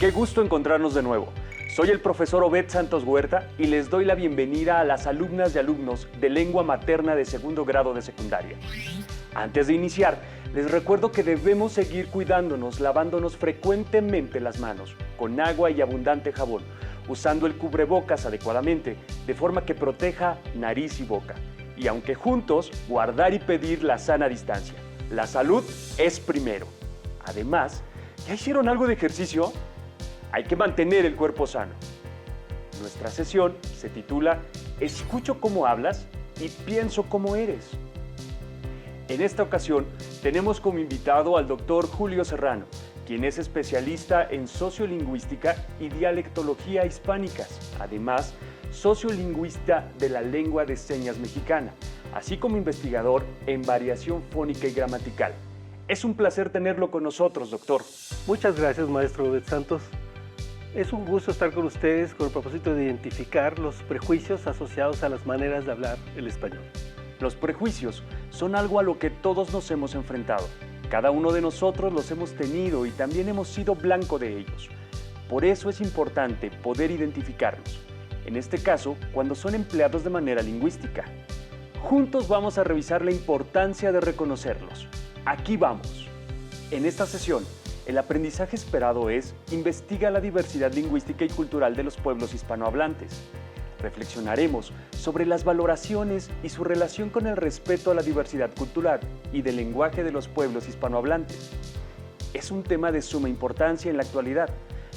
Qué gusto encontrarnos de nuevo. Soy el profesor Obed Santos Huerta y les doy la bienvenida a las alumnas y alumnos de lengua materna de segundo grado de secundaria. Antes de iniciar, les recuerdo que debemos seguir cuidándonos, lavándonos frecuentemente las manos, con agua y abundante jabón, usando el cubrebocas adecuadamente, de forma que proteja nariz y boca. Y aunque juntos, guardar y pedir la sana distancia. La salud es primero. Además, ¿ya hicieron algo de ejercicio? Hay que mantener el cuerpo sano. Nuestra sesión se titula Escucho cómo hablas y pienso cómo eres. En esta ocasión tenemos como invitado al doctor Julio Serrano, quien es especialista en sociolingüística y dialectología hispánicas, además sociolingüista de la lengua de señas mexicana, así como investigador en variación fónica y gramatical. Es un placer tenerlo con nosotros, doctor. Muchas gracias, maestro Obed Santos. Es un gusto estar con ustedes con el propósito de identificar los prejuicios asociados a las maneras de hablar el español. Los prejuicios son algo a lo que todos nos hemos enfrentado. Cada uno de nosotros los hemos tenido y también hemos sido blanco de ellos. Por eso es importante poder identificarlos. En este caso, cuando son empleados de manera lingüística. Juntos vamos a revisar la importancia de reconocerlos. Aquí vamos. En esta sesión, el aprendizaje esperado es investiga la diversidad lingüística y cultural de los pueblos hispanohablantes. Reflexionaremos sobre las valoraciones y su relación con el respeto a la diversidad cultural y del lenguaje de los pueblos hispanohablantes. Es un tema de suma importancia en la actualidad,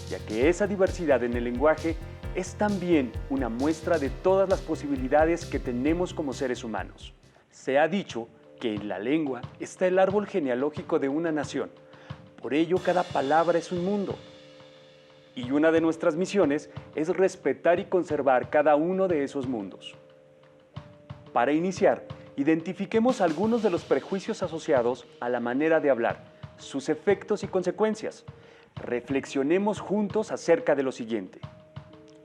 ya que esa diversidad en el lenguaje es también una muestra de todas las posibilidades que tenemos como seres humanos. Se ha dicho que en la lengua está el árbol genealógico de una nación. Por ello, cada palabra es un mundo. Y una de nuestras misiones es respetar y conservar cada uno de esos mundos. Para iniciar, identifiquemos algunos de los prejuicios asociados a la manera de hablar, sus efectos y consecuencias. Reflexionemos juntos acerca de lo siguiente.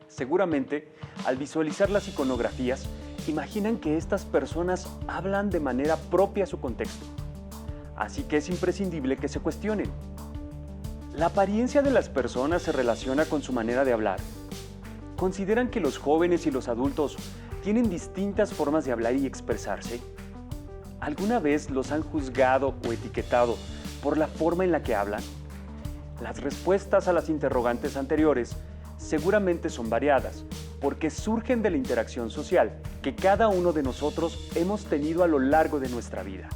Seguramente, al visualizar las iconografías, imaginan que estas personas hablan de manera propia a su contexto. Así que es imprescindible que se cuestionen. ¿La apariencia de las personas se relaciona con su manera de hablar? ¿Consideran que los jóvenes y los adultos tienen distintas formas de hablar y expresarse? ¿Alguna vez los han juzgado o etiquetado por la forma en la que hablan? Las respuestas a las interrogantes anteriores seguramente son variadas, porque surgen de la interacción social que cada uno de nosotros hemos tenido a lo largo de nuestra vida.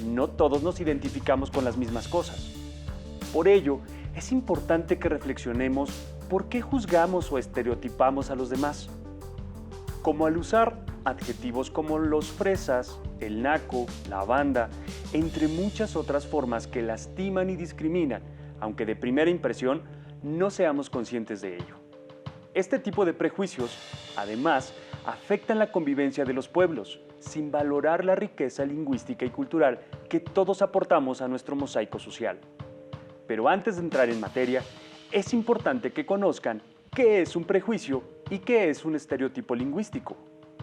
No todos nos identificamos con las mismas cosas. Por ello, es importante que reflexionemos por qué juzgamos o estereotipamos a los demás. Como al usar adjetivos como los fresas, el naco, la banda, entre muchas otras formas que lastiman y discriminan, aunque de primera impresión no seamos conscientes de ello. Este tipo de prejuicios, además, afectan la convivencia de los pueblos, sin valorar la riqueza lingüística y cultural que todos aportamos a nuestro mosaico social. Pero antes de entrar en materia, es importante que conozcan qué es un prejuicio y qué es un estereotipo lingüístico.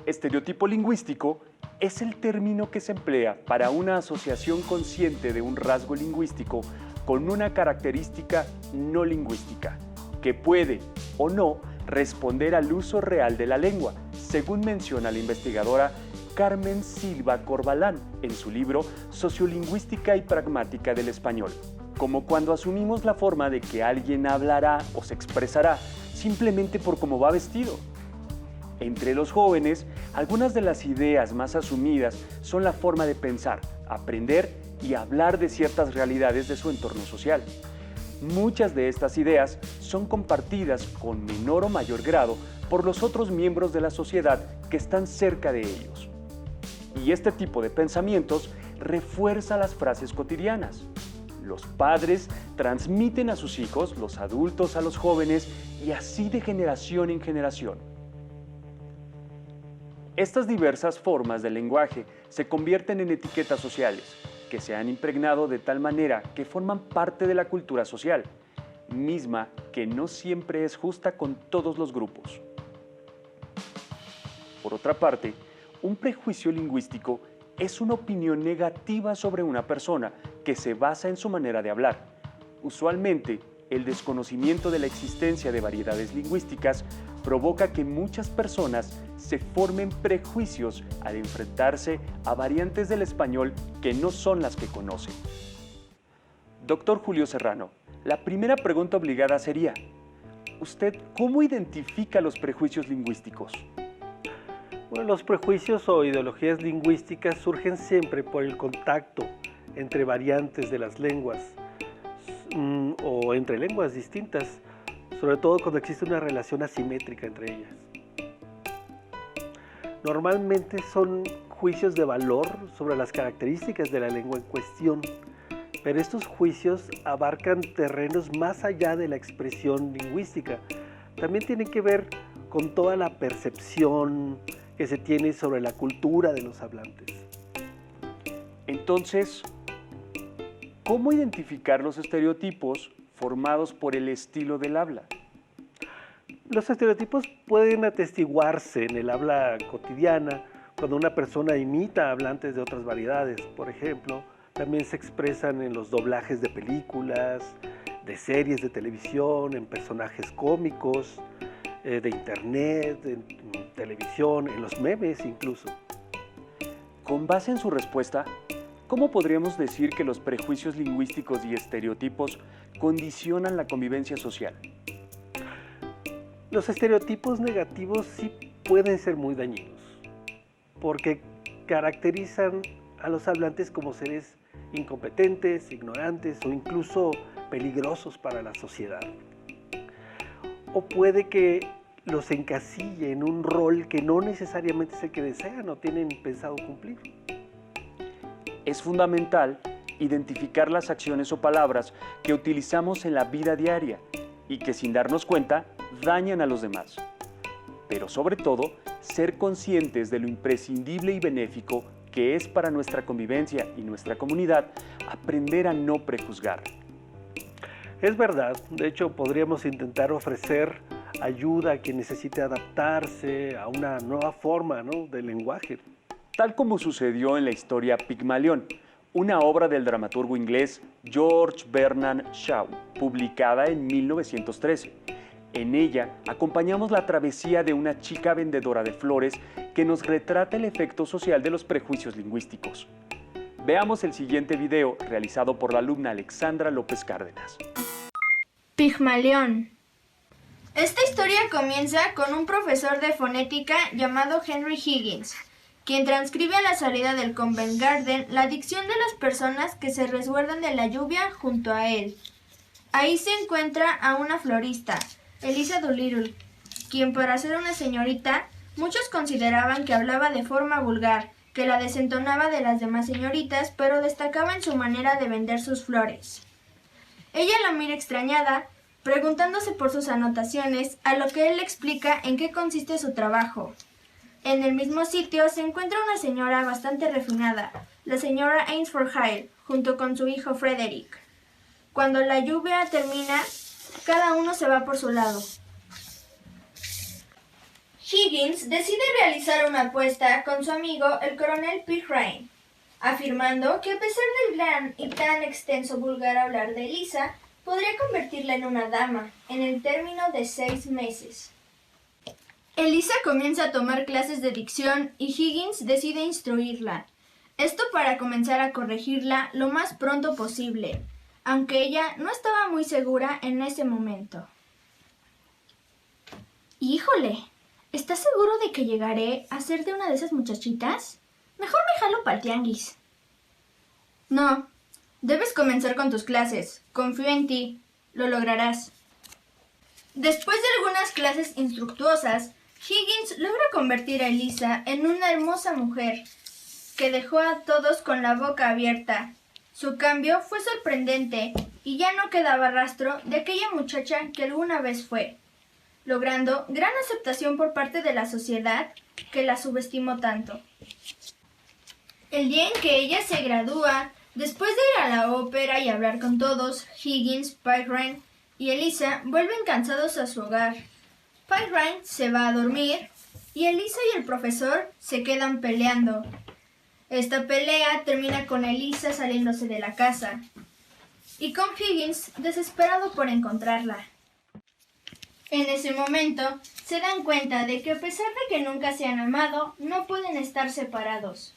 Estereotipo lingüístico es el término que se emplea para una asociación consciente de un rasgo lingüístico con una característica no lingüística, que puede o no responder al uso real de la lengua, según menciona la investigadora Carmen Silva Corbalán en su libro Sociolingüística y Pragmática del Español, como cuando asumimos la forma de que alguien hablará o se expresará simplemente por cómo va vestido. Entre los jóvenes, algunas de las ideas más asumidas son la forma de pensar, aprender y hablar de ciertas realidades de su entorno social. Muchas de estas ideas son compartidas con menor o mayor grado por los otros miembros de la sociedad que están cerca de ellos. Y este tipo de pensamientos refuerza las frases cotidianas. Los padres transmiten a sus hijos, los adultos a los jóvenes y así de generación en generación. Estas diversas formas del lenguaje se convierten en etiquetas sociales que se han impregnado de tal manera que forman parte de la cultura social, misma que no siempre es justa con todos los grupos. Por otra parte, un prejuicio lingüístico es una opinión negativa sobre una persona que se basa en su manera de hablar, usualmente el desconocimiento de la existencia de variedades lingüísticas provoca que muchas personas se formen prejuicios al enfrentarse a variantes del español que no son las que conocen. Doctor Julio Serrano, la primera pregunta obligada sería: ¿usted cómo identifica los prejuicios lingüísticos? Bueno, los prejuicios o ideologías lingüísticas surgen siempre por el contacto entre variantes de las lenguas o entre lenguas distintas, sobre todo cuando existe una relación asimétrica entre ellas. Normalmente son juicios de valor sobre las características de la lengua en cuestión, pero estos juicios abarcan terrenos más allá de la expresión lingüística. También tienen que ver con toda la percepción que se tiene sobre la cultura de los hablantes. Entonces, ¿cómo identificar los estereotipos formados por el estilo del habla? Los estereotipos pueden atestiguarse en el habla cotidiana cuando una persona imita a hablantes de otras variedades. Por ejemplo, también se expresan en los doblajes de películas, de series de televisión, en personajes cómicos, de internet, en televisión, en los memes incluso. Con base en su respuesta, ¿cómo podríamos decir que los prejuicios lingüísticos y estereotipos condicionan la convivencia social? Los estereotipos negativos sí pueden ser muy dañinos, porque caracterizan a los hablantes como seres incompetentes, ignorantes o incluso peligrosos para la sociedad. O puede que los encasille en un rol que no necesariamente es el que desean o tienen pensado cumplir. Es fundamental identificar las acciones o palabras que utilizamos en la vida diaria y que sin darnos cuenta dañan a los demás. Pero sobre todo, ser conscientes de lo imprescindible y benéfico que es para nuestra convivencia y nuestra comunidad aprender a no prejuzgar. Es verdad, de hecho podríamos intentar ofrecer ayuda a quien necesite adaptarse a una nueva forma, ¿no?, del lenguaje. Tal como sucedió en la historia Pigmalión, una obra del dramaturgo inglés George Bernard Shaw, publicada en 1913. En ella acompañamos la travesía de una chica vendedora de flores que nos retrata el efecto social de los prejuicios lingüísticos. Veamos el siguiente video realizado por la alumna Alexandra López Cárdenas. Pigmalión. Esta historia comienza con un profesor de fonética llamado Henry Higgins, quien transcribe a la salida del Covent Garden la dicción de las personas que se resguardan de la lluvia junto a él. Ahí se encuentra a una florista, Eliza Doolittle, quien para ser una señorita, muchos consideraban que hablaba de forma vulgar, que la desentonaba de las demás señoritas, pero destacaba en su manera de vender sus flores. Ella la mira extrañada, preguntándose por sus anotaciones, a lo que él le explica en qué consiste su trabajo. En el mismo sitio se encuentra una señora bastante refinada, la señora Ainsford Hale, junto con su hijo Frederick. Cuando la lluvia termina, cada uno se va por su lado. Higgins decide realizar una apuesta con su amigo el coronel Pirrain, afirmando que a pesar del gran y tan extenso vulgar hablar de Eliza, podría convertirla en una dama en el término de 6 meses. Eliza comienza a tomar clases de dicción y Higgins decide instruirla. Esto para comenzar a corregirla lo más pronto posible, aunque ella no estaba muy segura en ese momento. ¡Híjole! ¿Estás seguro de que llegaré a ser de una de esas muchachitas? Mejor me jalo pa'l tianguis. No, debes comenzar con tus clases. Confío en ti. Lo lograrás. Después de algunas clases infructuosas, Higgins logra convertir a Eliza en una hermosa mujer que dejó a todos con la boca abierta. Su cambio fue sorprendente y ya no quedaba rastro de aquella muchacha que alguna vez fue, logrando gran aceptación por parte de la sociedad que la subestimó tanto. El día en que ella se gradúa, después de ir a la ópera y hablar con todos, Higgins, Pirrain y Eliza vuelven cansados a su hogar. Pirrain se va a dormir y Eliza y el profesor se quedan peleando. Esta pelea termina con Eliza saliéndose de la casa. y con Higgins desesperado por encontrarla. En ese momento, se dan cuenta de que a pesar de que nunca se han amado, no pueden estar separados.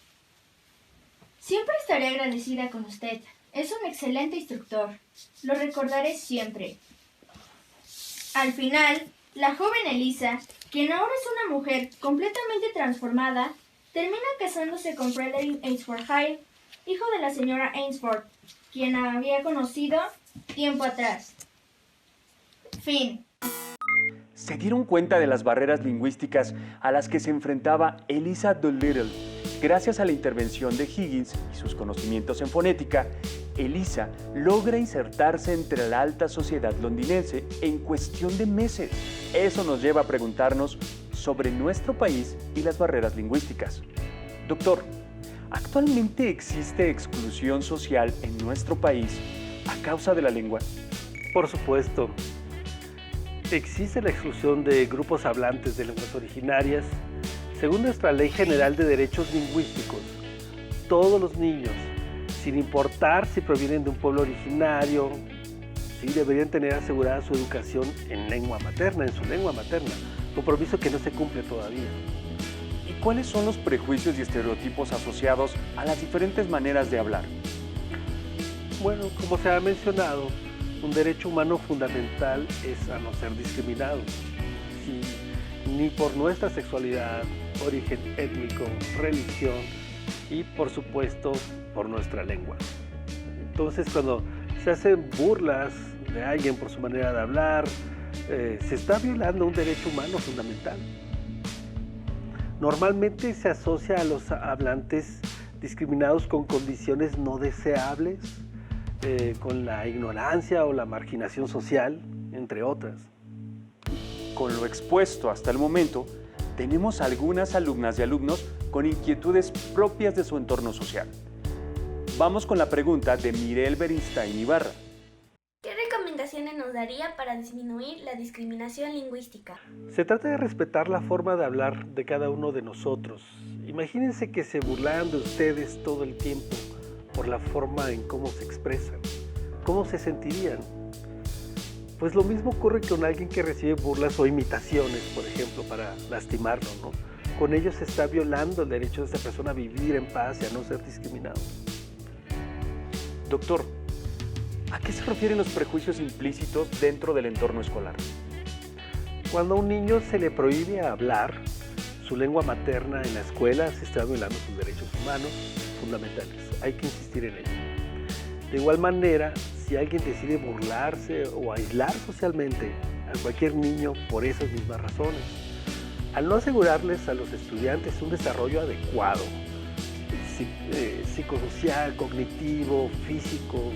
Siempre estaré agradecida con usted. Es un excelente instructor. Lo recordaré siempre. Al final, la joven Elisa, quien ahora es una mujer completamente transformada, termina casándose con Frederick Ainsford Hyde, hijo de la señora Ainsford, quien había conocido tiempo atrás. Fin. ¿Se dieron cuenta de las barreras lingüísticas a las que se enfrentaba Eliza Doolittle? Gracias a la intervención de Higgins y sus conocimientos en fonética, Eliza logra insertarse entre la alta sociedad londinense en cuestión de meses. Eso nos lleva a preguntarnos sobre nuestro país y las barreras lingüísticas. Doctor, ¿actualmente existe exclusión social en nuestro país a causa de la lengua? Por supuesto. Existe la exclusión de grupos hablantes de lenguas originarias. Según nuestra Ley General de Derechos Lingüísticos, todos los niños, sin importar si provienen de un pueblo originario, sí, deberían tener asegurada su educación en lengua materna, en su lengua materna, compromiso que no se cumple todavía. ¿Y cuáles son los prejuicios y estereotipos asociados a las diferentes maneras de hablar? Bueno, como se ha mencionado, un derecho humano fundamental es a no ser discriminado, sí, ni por nuestra sexualidad, origen étnico, religión y, por supuesto, por nuestra lengua. Entonces, cuando se hacen burlas de alguien por su manera de hablar, se está violando un derecho humano fundamental. Normalmente se asocia a los hablantes discriminados con condiciones no deseables, con la ignorancia o la marginación social, entre otras. Con lo expuesto hasta el momento, tenemos algunas alumnas y alumnos con inquietudes propias de su entorno social. Vamos con la pregunta de Mirel Bernstein Ibarra. ¿Qué recomendaciones nos daría para disminuir la discriminación lingüística? Se trata de respetar la forma de hablar de cada uno de nosotros. Imagínense que se burlaran de ustedes todo el tiempo por la forma en cómo se expresan. ¿Cómo se sentirían? Pues lo mismo ocurre con alguien que recibe burlas o imitaciones, por ejemplo, para lastimarlo, ¿no? Con ello se está violando el derecho de esa persona a vivir en paz y a no ser discriminado. Doctor, ¿a qué se refieren los prejuicios implícitos dentro del entorno escolar? Cuando a un niño se le prohíbe hablar su lengua materna en la escuela, se está violando sus derechos humanos fundamentales. Hay que insistir en ello. De igual manera, si alguien decide burlarse o aislar socialmente a cualquier niño por esas mismas razones, al no asegurarles a los estudiantes un desarrollo adecuado, psicosocial, cognitivo, físico,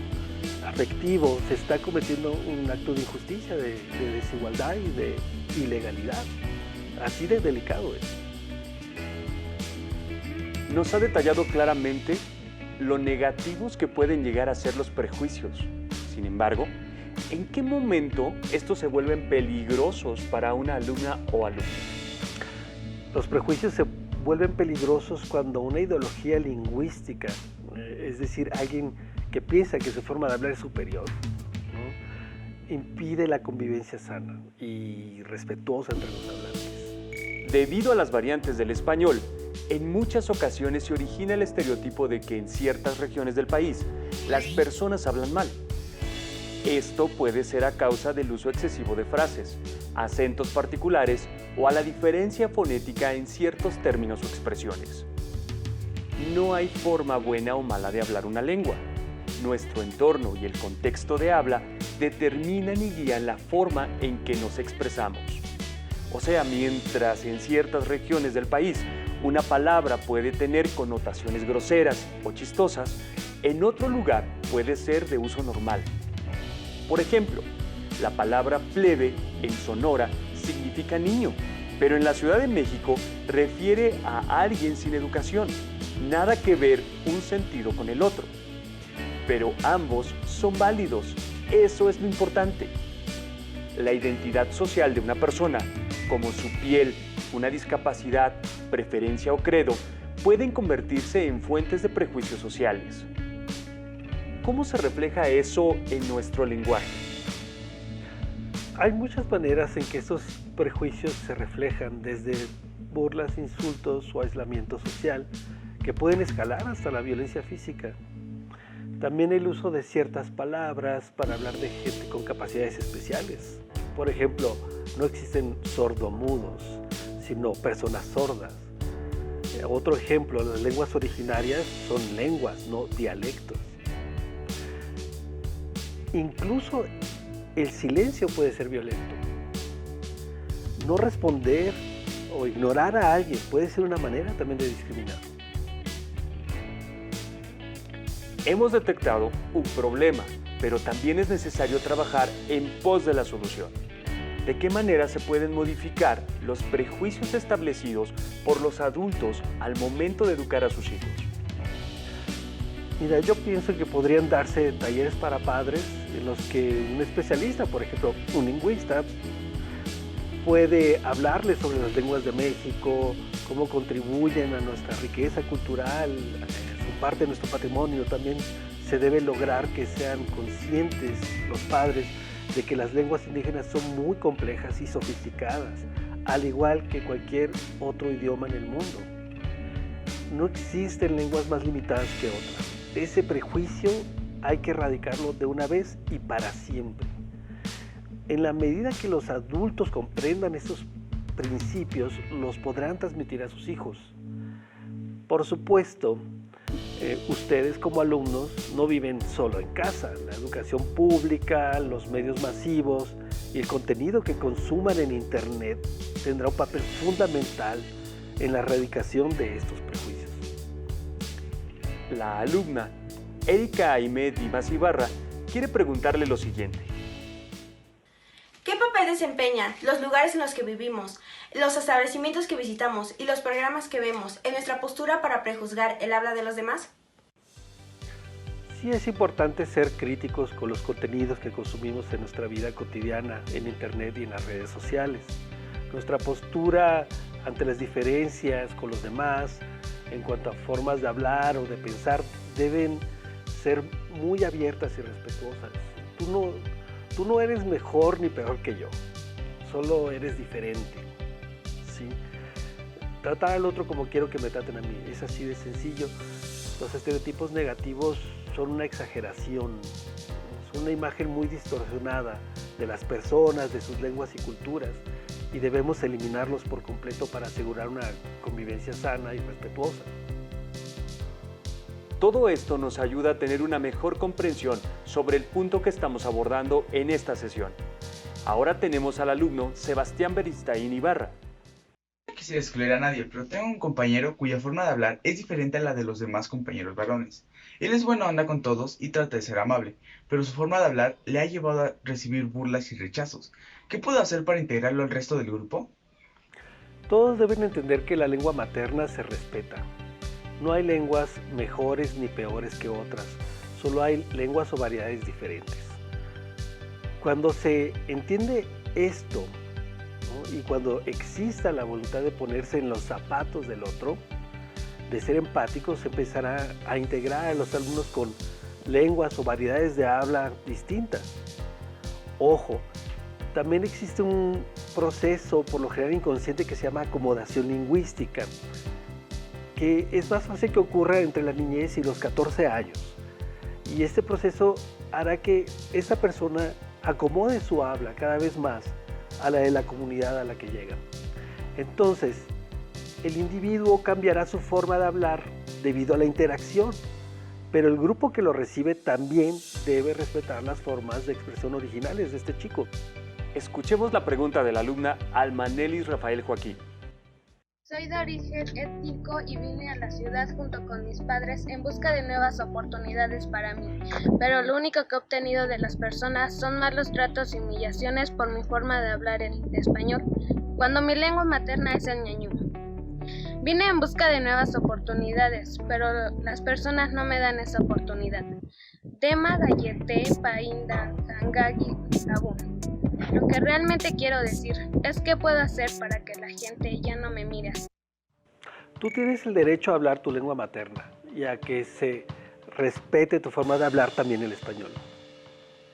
afectivo, se está cometiendo un acto de injusticia, de desigualdad y de ilegalidad. Así de delicado es. Nos ha detallado claramente lo negativos que pueden llegar a ser los prejuicios. Sin embargo, ¿en qué momento estos se vuelven peligrosos para una alumna o alumno? Los prejuicios se vuelven peligrosos cuando una ideología lingüística, es decir, alguien que piensa que su forma de hablar es superior, ¿no?, impide la convivencia sana y respetuosa entre los hablantes. Debido a las variantes del español, en muchas ocasiones se origina el estereotipo de que en ciertas regiones del país las personas hablan mal. Esto puede ser a causa del uso excesivo de frases, acentos particulares o a la diferencia fonética en ciertos términos o expresiones. No hay forma buena o mala de hablar una lengua. Nuestro entorno y el contexto de habla determinan y guían la forma en que nos expresamos. O sea, mientras en ciertas regiones del país una palabra puede tener connotaciones groseras o chistosas, en otro lugar puede ser de uso normal. Por ejemplo, la palabra plebe en Sonora significa niño, pero en la Ciudad de México refiere a alguien sin educación. Nada que ver un sentido con el otro. Pero ambos son válidos. Eso es lo importante. La identidad social de una persona, como su piel, una discapacidad, preferencia o credo, pueden convertirse en fuentes de prejuicios sociales. ¿cómo se refleja eso en nuestro lenguaje? Hay muchas maneras en que estos prejuicios se reflejan, desde burlas, insultos o aislamiento social, que pueden escalar hasta la violencia física. También el uso de ciertas palabras para hablar de gente con capacidades especiales. Por ejemplo, no existen sordomudos, sino personas sordas. Otro ejemplo, las lenguas originarias son lenguas, no dialectos. Incluso el silencio puede ser violento. No responder o ignorar a alguien puede ser una manera también de discriminar. Hemos detectado un problema, pero también es necesario trabajar en pos de la solución. ¿De qué manera se pueden modificar los prejuicios establecidos por los adultos al momento de educar a sus hijos? Mira, yo pienso que podrían darse talleres para padres en los que un especialista, por ejemplo, un lingüista, puede hablarles sobre las lenguas de México, cómo contribuyen a nuestra riqueza cultural, son parte de nuestro patrimonio. También se debe lograr que sean conscientes los padres de que las lenguas indígenas son muy complejas y sofisticadas, al igual que cualquier otro idioma en el mundo. No existen lenguas más limitadas que otras. Ese prejuicio hay que erradicarlo de una vez y para siempre. En la medida que los adultos comprendan estos principios, los podrán transmitir a sus hijos. Por supuesto, ustedes como alumnos no viven solo en casa. La educación pública, los medios masivos y el contenido que consuman en Internet tendrá un papel fundamental en la erradicación de estos prejuicios. La alumna Erika Aimé Dimas Ibarra quiere preguntarle lo siguiente. ¿Qué papel desempeñan los lugares en los que vivimos, los establecimientos que visitamos y los programas que vemos en nuestra postura para prejuzgar el habla de los demás? Sí, es importante ser críticos con los contenidos que consumimos en nuestra vida cotidiana, en Internet y en las redes sociales. Nuestra postura ante las diferencias con los demás, en cuanto a formas de hablar o de pensar, deben ser muy abiertas y respetuosas. Tú no eres mejor ni peor que yo, solo eres diferente, ¿sí? Tratar al otro como quiero que me traten a mí, es así de sencillo. Los estereotipos negativos son una exageración, es una imagen muy distorsionada de las personas, de sus lenguas y culturas, y debemos eliminarlos por completo para asegurar una convivencia sana y respetuosa. Todo esto nos ayuda a tener una mejor comprensión sobre el punto que estamos abordando en esta sesión. Ahora tenemos al alumno Sebastián Beristain Ibarra. No quisiera excluir a nadie, pero tengo un compañero cuya forma de hablar es diferente a la de los demás compañeros varones. Él es buena onda con todos y trata de ser amable, pero su forma de hablar le ha llevado a recibir burlas y rechazos. ¿Qué puedo hacer para integrarlo al resto del grupo? Todos deben entender que la lengua materna se respeta. No hay lenguas mejores ni peores que otras, solo hay lenguas o variedades diferentes. Cuando se entiende esto, ¿no? Y cuando exista la voluntad de ponerse en los zapatos del otro, de ser empáticos, se empezará a integrar a los alumnos con lenguas o variedades de habla distintas. Ojo, también existe un proceso por lo general inconsciente que se llama acomodación lingüística, que es más fácil que ocurra entre la niñez y los 14 años. Y este proceso hará que esa persona acomode su habla cada vez más a la de la comunidad a la que llega. Entonces, el individuo cambiará su forma de hablar debido a la interacción, pero el grupo que lo recibe también debe respetar las formas de expresión originales de este chico. Escuchemos la pregunta de la alumna Almanelis Rafael Joaquín. Soy de origen étnico y vine a la ciudad junto con mis padres en busca de nuevas oportunidades para mí, pero lo único que he obtenido de las personas son malos tratos y humillaciones por mi forma de hablar el español, cuando mi lengua materna es el ñañú. Vine en busca de nuevas oportunidades, pero las personas no me dan esa oportunidad. Tema gallete, painda, hangagi, labún. Lo que realmente quiero decir es qué puedo hacer para que la gente ya no me mire así. Tú tienes el derecho a hablar tu lengua materna y a que se respete tu forma de hablar también el español.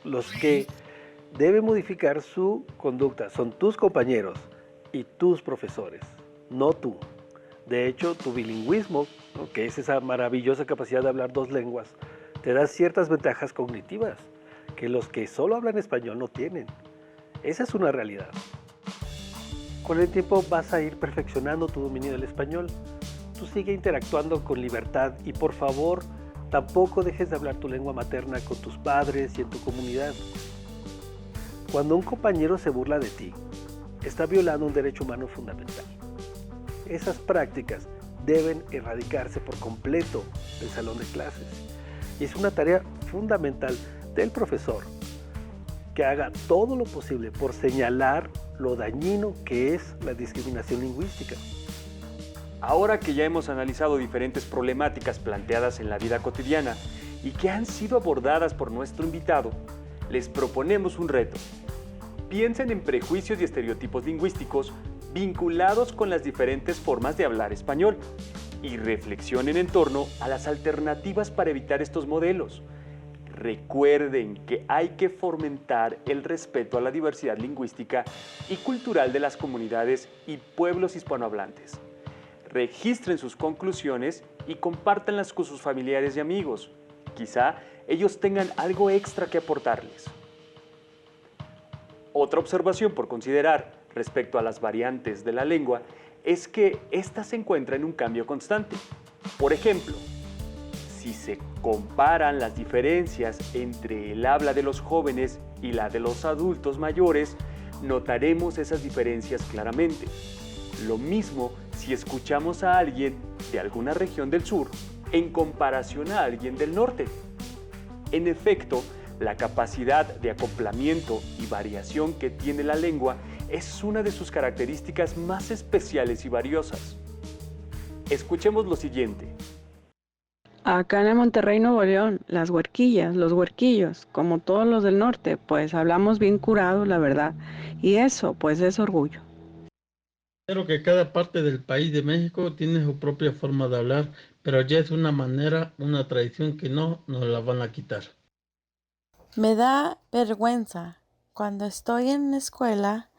Los que deben modificar su conducta son tus compañeros y tus profesores, no tú. De hecho, tu bilingüismo, ¿no?, que es esa maravillosa capacidad de hablar dos lenguas, te da ciertas ventajas cognitivas que los que solo hablan español no tienen. Esa es una realidad. Con el tiempo vas a ir perfeccionando tu dominio del español. Tú sigue interactuando con libertad y por favor, tampoco dejes de hablar tu lengua materna con tus padres y en tu comunidad. Cuando un compañero se burla de ti, está violando un derecho humano fundamental. Esas prácticas deben erradicarse por completo del salón de clases. Y es una tarea fundamental del profesor que haga todo lo posible por señalar lo dañino que es la discriminación lingüística. Ahora que ya hemos analizado diferentes problemáticas planteadas en la vida cotidiana y que han sido abordadas por nuestro invitado, les proponemos un reto. Piensen en prejuicios y estereotipos lingüísticos vinculados con las diferentes formas de hablar español y reflexionen en torno a las alternativas para evitar estos modelos. Recuerden que hay que fomentar el respeto a la diversidad lingüística y cultural de las comunidades y pueblos hispanohablantes. Registren sus conclusiones y compártanlas con sus familiares y amigos. Quizá ellos tengan algo extra que aportarles. Otra observación por considerar respecto a las variantes de la lengua es que ésta se encuentra en un cambio constante. Por ejemplo, si se comparan las diferencias entre el habla de los jóvenes y la de los adultos mayores, notaremos esas diferencias claramente. Lo mismo si escuchamos a alguien de alguna región del sur en comparación a alguien del norte. En efecto, la capacidad de acoplamiento y variación que tiene la lengua es una de sus características más especiales y valiosas. Escuchemos lo siguiente. Acá en Monterrey, Nuevo León, las huerquillas, los huerquillos, como todos los del norte, pues hablamos bien curado, la verdad. Y eso, pues es orgullo. Creo que cada parte del país de México tiene su propia forma de hablar, pero ya es una manera, una tradición que no nos la van a quitar. Me da vergüenza cuando estoy en la escuela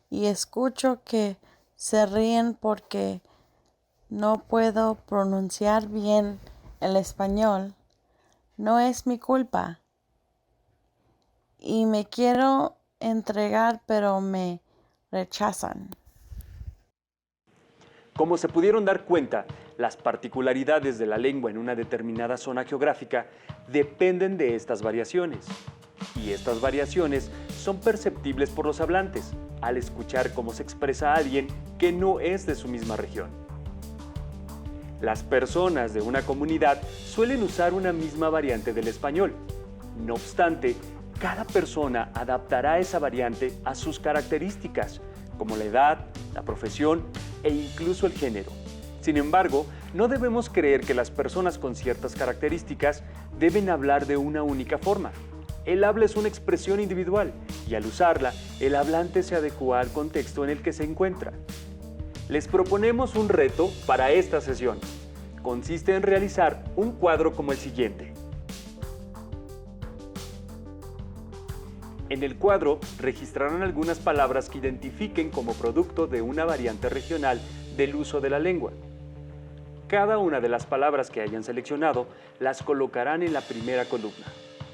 y escucho que se ríen porque no puedo pronunciar bien el español. No es mi culpa. Y me quiero entregar, pero me rechazan. Como se pudieron dar cuenta, las particularidades de la lengua en una determinada zona geográfica dependen de estas variaciones. Y estas variaciones son perceptibles por los hablantes al escuchar cómo se expresa alguien que no es de su misma región. Las personas de una comunidad suelen usar una misma variante del español. No obstante, cada persona adaptará esa variante a sus características, como la edad, la profesión e incluso el género. Sin embargo, no debemos creer que las personas con ciertas características deben hablar de una única forma. El habla es una expresión individual y al usarla, el hablante se adecua al contexto en el que se encuentra. Les proponemos un reto para esta sesión. Consiste en realizar un cuadro como el siguiente. En el cuadro registrarán algunas palabras que identifiquen como producto de una variante regional del uso de la lengua. Cada una de las palabras que hayan seleccionado las colocarán en la primera columna.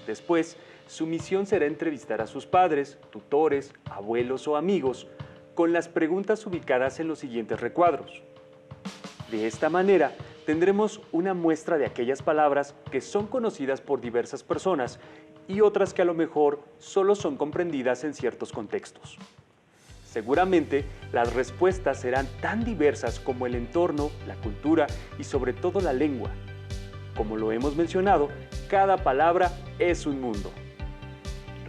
Después, su misión será entrevistar a sus padres, tutores, abuelos o amigos con las preguntas ubicadas en los siguientes recuadros. De esta manera, tendremos una muestra de aquellas palabras que son conocidas por diversas personas y otras que a lo mejor solo son comprendidas en ciertos contextos. Seguramente, las respuestas serán tan diversas como el entorno, la cultura y sobre todo la lengua. Como lo hemos mencionado, cada palabra es un mundo.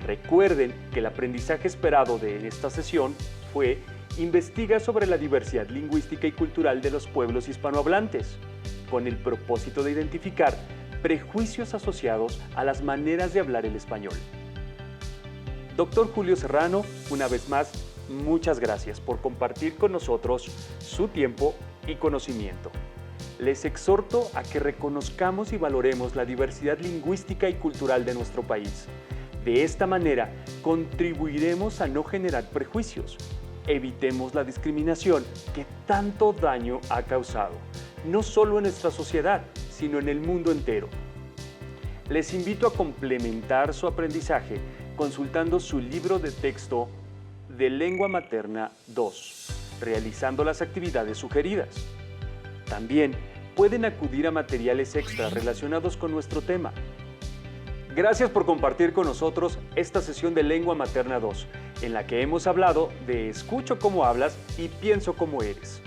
Recuerden que el aprendizaje esperado de esta sesión fue investiga sobre la diversidad lingüística y cultural de los pueblos hispanohablantes, con el propósito de identificar prejuicios asociados a las maneras de hablar el español. Doctor Julio Serrano, una vez más, muchas gracias por compartir con nosotros su tiempo y conocimiento. les exhorto a que reconozcamos y valoremos la diversidad lingüística y cultural de nuestro país. De esta manera, contribuiremos a no generar prejuicios. Evitemos la discriminación que tanto daño ha causado, no solo en nuestra sociedad, sino en el mundo entero. Les invito a complementar su aprendizaje consultando su libro de texto de Lengua Materna 2, realizando las actividades sugeridas. También pueden acudir a materiales extra relacionados con nuestro tema. Gracias por compartir con nosotros esta sesión de Lengua Materna 2, en la que hemos hablado de escucho cómo hablas y pienso cómo eres.